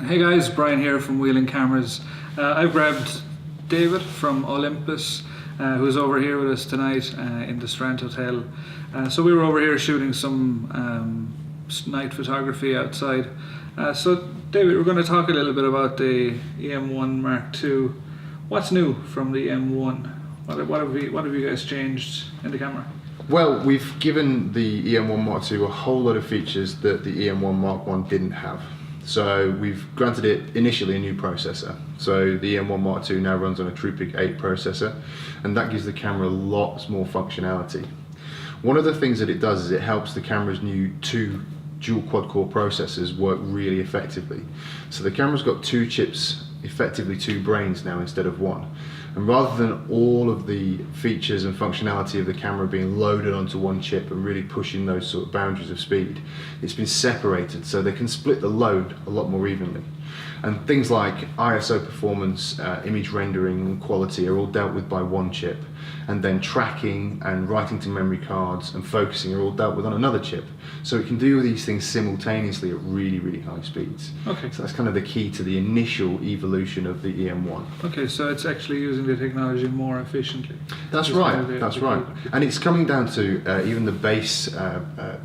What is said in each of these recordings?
Hey guys, Brian here from Whelan Cameras. I've grabbed David from Olympus, who's over here with us tonight in the Strand Hotel. So we were over here shooting some night photography outside. So David, we're going to talk a little bit about the EM1 Mark II. What's new from the EM1? What have you guys changed in the camera? Well, we've given the EM1 Mark II a whole lot of features that the EM1 Mark I didn't have. So we've granted it initially a new processor. So the EM1 Mark II now runs on a TruePic 8 processor, and that gives the camera lots more functionality. One of the things that it does is it helps the camera's new two dual quad-core processors work really effectively. So the camera's got two chips, effectively two brains now instead of one. And rather than all of the features and functionality of the camera being loaded onto one chip and really pushing those sort of boundaries of speed, it's been separated so they can split the load a lot more evenly. And things like ISO performance, image rendering and quality are all dealt with by one chip, and then tracking and writing to memory cards and focusing are all dealt with on another chip. So it can do these things simultaneously at really, really high speeds. Okay. So that's kind of the key to the initial evolution of the EM1. Okay, so it's actually using the technology more efficiently. That's right, that's right. And it's coming down to even the base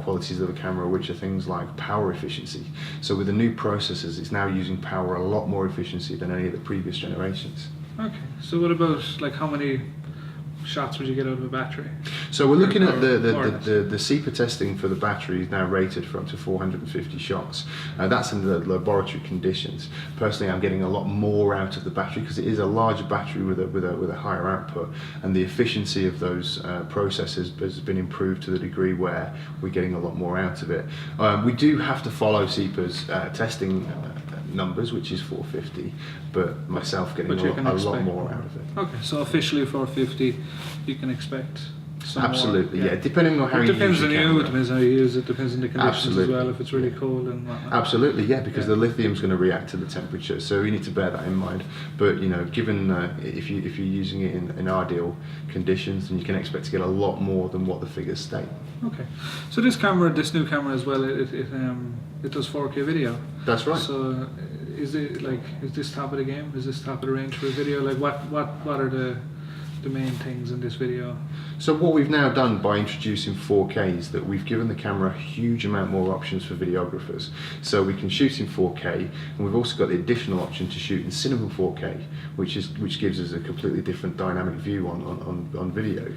qualities of the camera, which are things like power efficiency. So with the new processors, it's now using power a lot more efficiency than any of the previous generations. Okay, so what about like how many shots would you get out of a battery? So we're looking at the CEPA testing for the battery is now rated for up to 450 shots. That's in the laboratory conditions. Personally, I'm getting a lot more out of the battery because it is a larger battery with a higher output, and the efficiency of those processors has been improved to the degree where we're getting a lot more out of it. We do have to follow CEPA's testing numbers, which is 450, but myself getting a lot more out of it. Okay, so officially 450, you can expect some absolutely, more, yeah. Depending on how you use the camera. Depends on you, depends how you use it, depends on the conditions absolutely. as well, if it's really cold and whatnot. Absolutely, yeah, because the lithium's going to react to the temperature, so we need to bear that in mind. But you know, given if you're using it in ideal conditions, then you can expect to get a lot more than what the figures state. Okay, so this new camera as well, it does 4K video. That's right. So is this top of the game? Is this top of the range for a video? Like what are the main things in this video? So what we've now done by introducing 4K is that we've given the camera a huge amount more options for videographers. So we can shoot in 4K, and we've also got the additional option to shoot in cinema 4K, which gives us a completely different dynamic view on video.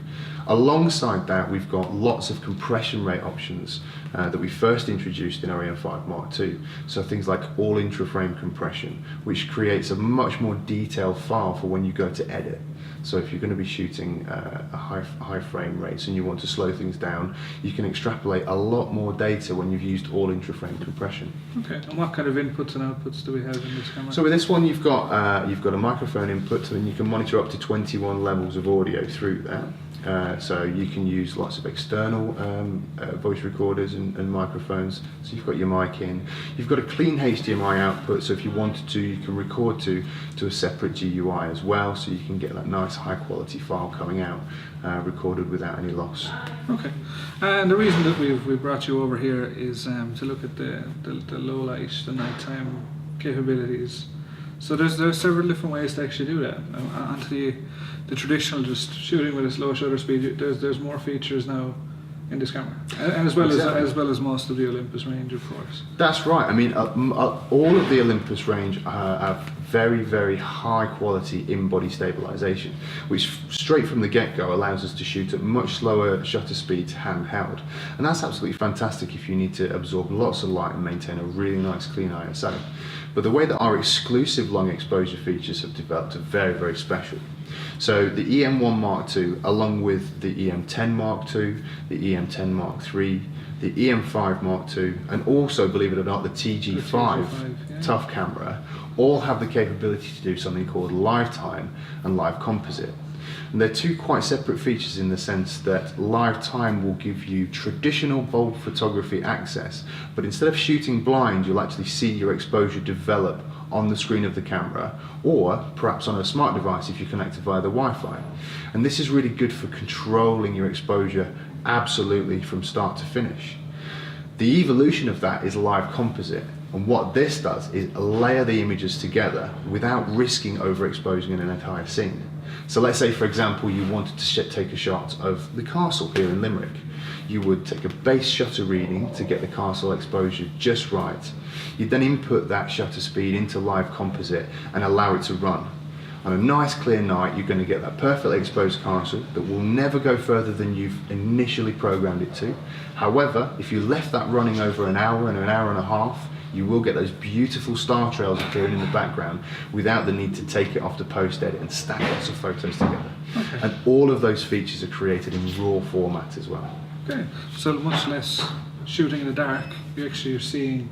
Alongside that, we've got lots of compression rate options that we first introduced in our EM5 Mark II. So things like all intra-frame compression, which creates a much more detailed file for when you go to edit. So if you're going to be shooting a high frame rates and you want to slow things down, you can extrapolate a lot more data when you've used all intra-frame compression. Okay, and what kind of inputs and outputs do we have in this camera? So with this one, you've got a microphone input, and you can monitor up to 21 levels of audio through that. So you can use lots of external voice recorders and microphones. So you've got your mic in. You've got a clean HDMI output, so if you wanted to, you can record to a separate GUI as well, so you can get that nice high quality file coming out, recorded without any loss. Okay, and the reason that we brought you over here is to look at the low light, the nighttime capabilities. So there's several different ways to actually do that. Onto the traditional just shooting with a slow shutter speed, there's more features now in this camera, and as well as most of the Olympus range, of course. That's right. I mean, all of the Olympus range have very, very high quality in-body stabilization, which straight from the get-go allows us to shoot at much slower shutter speeds handheld, and that's absolutely fantastic if you need to absorb lots of light and maintain a really nice clean ISO. But the way that our exclusive long exposure features have developed are very, very special. So the EM1 Mark II, along with the EM10 Mark II, the EM10 Mark III, the EM5 Mark II, and also, believe it or not, the TG5 tough camera, all have the capability to do something called live time and live composite. And they're two quite separate features in the sense that live time will give you traditional bulk photography access, but instead of shooting blind, you'll actually see your exposure develop on the screen of the camera, or perhaps on a smart device if you connect it via the Wi-Fi. And this is really good for controlling your exposure absolutely from start to finish. The evolution of that is live composite. And what this does is layer the images together without risking overexposing an entire scene. So let's say, for example, you wanted to take a shot of the castle here in Limerick. You would take a base shutter reading to get the castle exposure just right. You'd then input that shutter speed into live composite and allow it to run. On a nice clear night, you're going to get that perfectly exposed castle that will never go further than you've initially programmed it to. However, if you left that running over an hour and a half, you will get those beautiful star trails appearing in the background without the need to take it off to post-edit and stack lots of photos together. Okay. And all of those features are created in raw format as well. Okay, so much less shooting in the dark, you're seeing,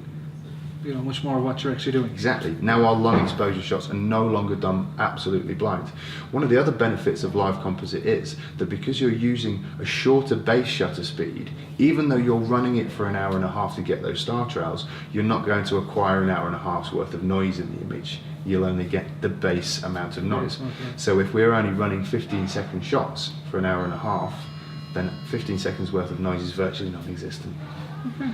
much more of what you're actually doing. Exactly. Now our long exposure shots are no longer done absolutely blind. One of the other benefits of live composite is that because you're using a shorter base shutter speed, even though you're running it for an hour and a half to get those star trails, you're not going to acquire an hour and a half's worth of noise in the image. You'll only get the base amount of noise. Yes, okay. So if we're only running 15-second shots for an hour and a half, then 15 seconds worth of noise is virtually non-existent. Okay.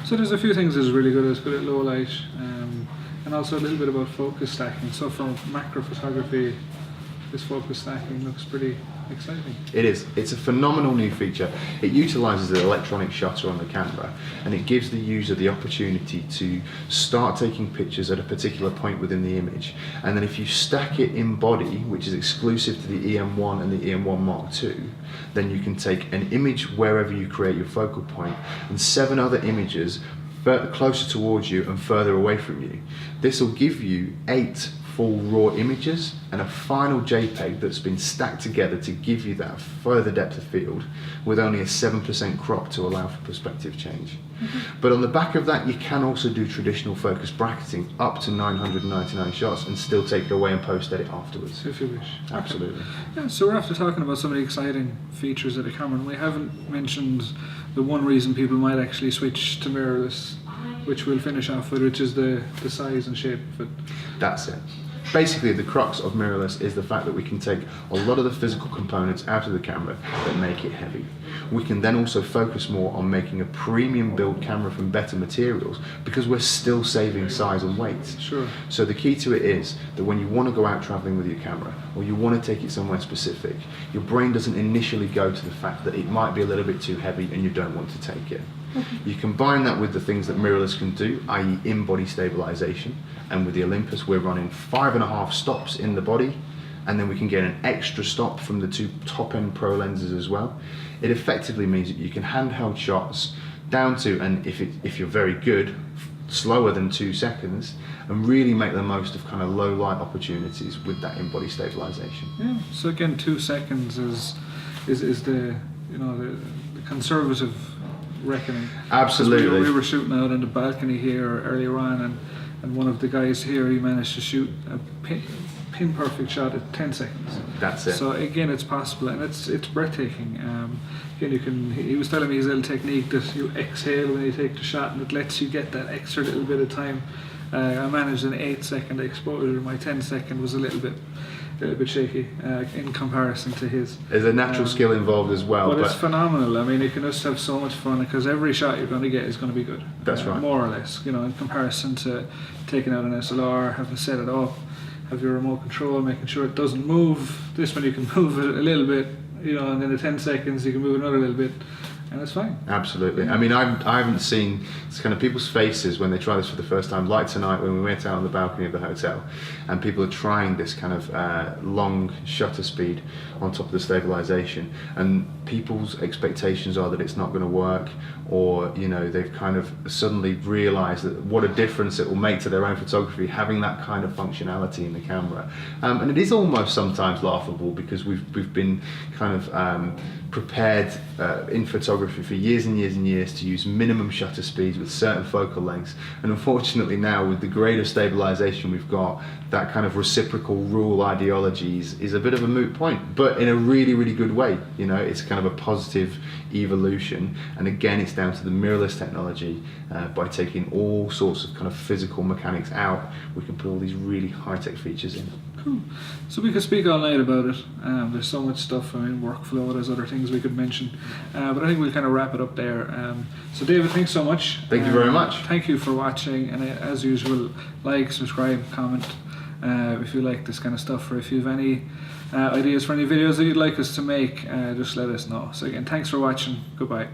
So there's a few things that's really good. It's good at low light, and also a little bit about focus stacking. So for macro photography, this focus stacking looks pretty exciting. It is. It's a phenomenal new feature. It utilises the electronic shutter on the camera, and it gives the user the opportunity to start taking pictures at a particular point within the image, and then if you stack it in body, which is exclusive to the EM1 and the EM1 Mark II, then you can take an image wherever you create your focal point and 7 other images closer towards you and further away from you. This will give you 8 full raw images and a final JPEG that's been stacked together to give you that further depth of field with only a 7% crop to allow for perspective change. But on the back of that, you can also do traditional focus bracketing up to 999 shots and still take it away and post edit afterwards. If you wish. Absolutely. Yeah, so we're after talking about some of the exciting features of the camera, and we haven't mentioned the one reason people might actually switch to mirrorless, which we'll finish off with, which is the size and shape of it. That's it. Basically, the crux of mirrorless is the fact that we can take a lot of the physical components out of the camera that make it heavy. We can then also focus more on making a premium build camera from better materials because we're still saving size and weight. Sure. So the key to it is that when you want to go out traveling with your camera or you want to take it somewhere specific, your brain doesn't initially go to the fact that it might be a little bit too heavy and you don't want to take it. You combine that with the things that mirrorless can do, i.e. in-body stabilization, and with the Olympus we're running 5.5 stops in the body, and then we can get an extra stop from the 2 top-end Pro lenses as well. It effectively means that you can handheld shots down to, and if you're very good, slower than 2 seconds, and really make the most of kind of low light opportunities with that in-body stabilization. Yeah. So again, 2 seconds is the the conservative reckoning. Absolutely. We were shooting out on the balcony here earlier on, and one of the guys here, he managed to shoot a pin perfect shot at 10 seconds. That's it. So again, it's possible, and it's breathtaking. Again, he was telling me his little technique that you exhale when you take the shot, and it lets you get that extra little bit of time. I managed an 8-second exposure. My 10-second was a little bit shaky in comparison to his. There's a natural skill involved as well. But it's phenomenal. I mean, you can just have so much fun because every shot you're going to get is going to be good. That's right. More or less, in comparison to taking out an SLR, having to set it up, have your remote control, making sure it doesn't move. This one you can move it a little bit, and then in 10 seconds you can move another little bit. And it's fine. Absolutely. I mean, I haven't seen kind of people's faces when they try this for the first time. Like tonight when we went out on the balcony of the hotel, and people are trying this kind of long shutter speed on top of the stabilization, and people's expectations are that it's not going to work, or they've kind of suddenly realised that what a difference it will make to their own photography having that kind of functionality in the camera. And it is almost sometimes laughable because we've been kind of prepared in photography for years and years and years to use minimum shutter speeds with certain focal lengths, and unfortunately now with the grade of stabilization we've got, that kind of reciprocal rule ideology is a bit of a moot point, but in a really, really good way. It's kind of a positive evolution, and again it's down to the mirrorless technology. By taking all sorts of kind of physical mechanics out, we can put all these really high-tech features in. Cool. So we could speak all night about it. There's so much stuff. I mean, workflow. There's other things we could mention, but I think we'll kind of wrap it up there. So David, thanks so much. Thank you very much. Thank you for watching, and as usual, like, subscribe, comment if you like this kind of stuff, or if you have any ideas for any videos that you'd like us to make, just let us know. So again, thanks for watching. Goodbye.